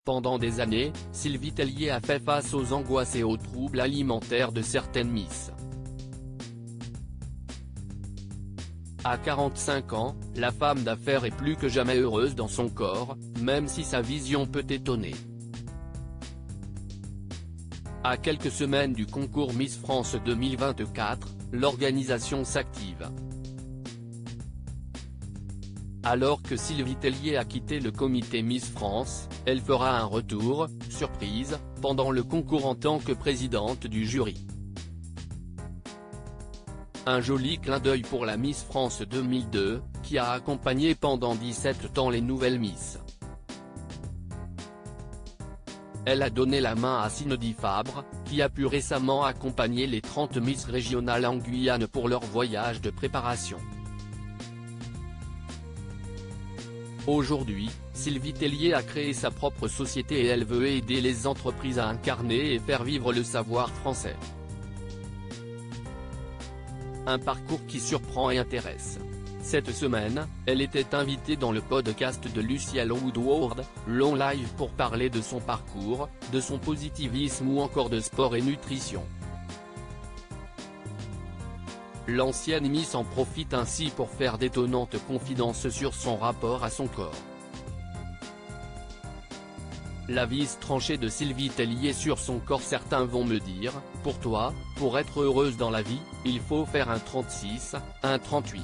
Pendant des années, Sylvie Tellier a fait face aux angoisses et aux troubles alimentaires de certaines Miss. À 45 ans, la femme d'affaires est plus que jamais heureuse dans son corps, même si sa vision peut étonner. À quelques semaines du concours Miss France 2024, l'organisation s'active. Alors que Sylvie Tellier a quitté le comité Miss France, elle fera un retour, surprise, pendant le concours en tant que présidente du jury. Un joli clin d'œil pour la Miss France 2002, qui a accompagné pendant 17 ans les nouvelles Miss. Elle a donné la main à Cindy Fabre, qui a pu récemment accompagner les 30 Miss régionales en Guyane pour leur voyage de préparation. Aujourd'hui, Sylvie Tellier a créé sa propre société et elle veut aider les entreprises à incarner et faire vivre le savoir français. Un parcours qui surprend et intéresse. Cette semaine, elle était invitée dans le podcast de Lucien Woodward, Long Live, pour parler de son parcours, de son positivisme ou encore de sport et nutrition. L'ancienne Miss en profite ainsi pour faire d'étonnantes confidences sur son rapport à son corps. La vise tranchée de Sylvie Tellier sur son corps. Certains vont me dire, pour toi, pour être heureuse dans la vie, il faut faire un 36, un 38.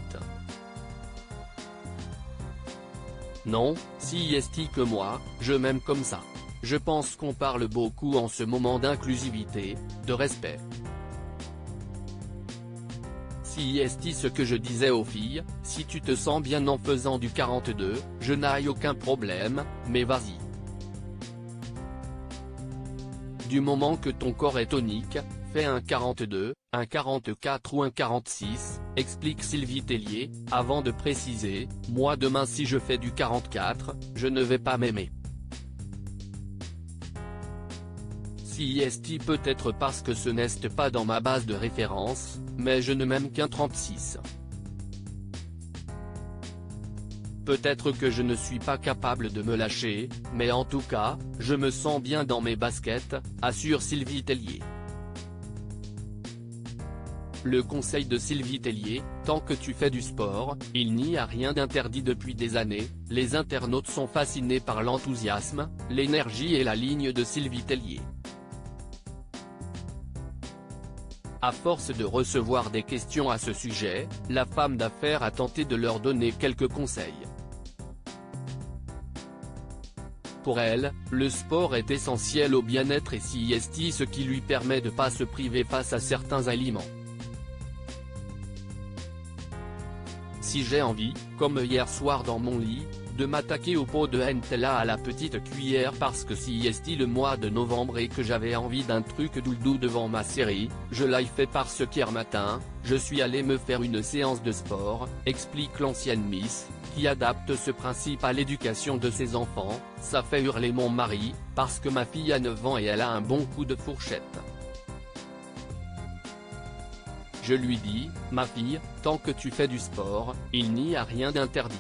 Non, si est que moi, je m'aime comme ça. Je pense qu'on parle beaucoup en ce moment d'inclusivité, de respect. Si est ce que je disais aux filles, si tu te sens bien en faisant du 42, je n'ai aucun problème, mais vas-y. Du moment que ton corps est tonique, fais un 42, un 44 ou un 46, explique Sylvie Tellier, avant de préciser, moi demain si je fais du 44, je ne vais pas m'aimer. Si peut-être parce que ce n'est pas dans ma base de référence, mais je ne m'aime qu'un 36. Peut-être que je ne suis pas capable de me lâcher, mais en tout cas, je me sens bien dans mes baskets, assure Sylvie Tellier. Le conseil de Sylvie Tellier, tant que tu fais du sport, il n'y a rien d'interdit. Depuis des années, les internautes sont fascinés par l'enthousiasme, l'énergie et la ligne de Sylvie Tellier. À force de recevoir des questions à ce sujet, la femme d'affaires a tenté de leur donner quelques conseils. Pour elle, le sport est essentiel au bien-être et si ce qui lui permet de ne pas se priver face à certains aliments. Si j'ai envie, comme hier soir dans mon lit, de m'attaquer au pot de Nutella à la petite cuillère parce que si le mois de novembre et que j'avais envie d'un truc doudou devant ma série, je l'ai fait parce qu'hier matin, je suis allé me faire une séance de sport, explique l'ancienne Miss, qui adapte ce principe à l'éducation de ses enfants. Ça fait hurler mon mari, parce que ma fille a 9 ans et elle a un bon coup de fourchette. Je lui dis, ma fille, tant que tu fais du sport, il n'y a rien d'interdit.